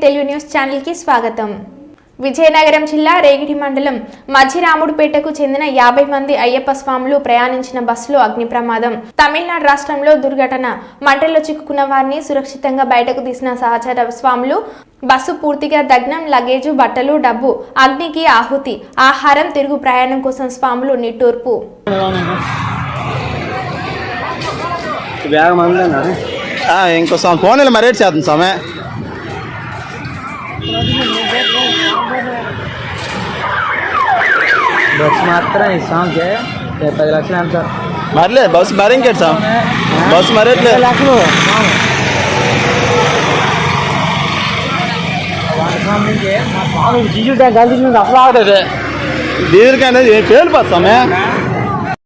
Telugu news channel కి స్వాగతం. విజయనగరం జిల్లా రేగిడి మండలం మధ్యరాముడుపేటకు చెందిన 50 మంది అయ్యప్ప స్వాములు ప్రయాణించిన బస్సులో అగ్ని ప్రమాదం. తమిళనాడు రాష్ట్రంలో దుర్ఘటన. మంటల్లో చిక్కుకున్న వారిని సురక్షితంగా బయటకు తీసిన సహచర స్వాములు. బస్సు పూర్తిగా దగ్నం. లగేజు, బట్టలు, డబ్బు అగ్నికి ఆహుతి. ఆహారం, తిరుగు ప్రయాణం కోసం స్వాములు నిట్టూర్పు. ఇంకో ఫోన్ మరేట్ చేద్దాం స్వామి. బస్ మాత్రం ఇస్తాంకే 10 లక్షలు అంత మరలే బస్ మరేంకేట్ సాం బస్ మరేట్లే లక్షలు డీజిల్ ట్యాంక్ కలిసి అసలు ఆగదు డీజిల్ కానీ పేలు పస్తామే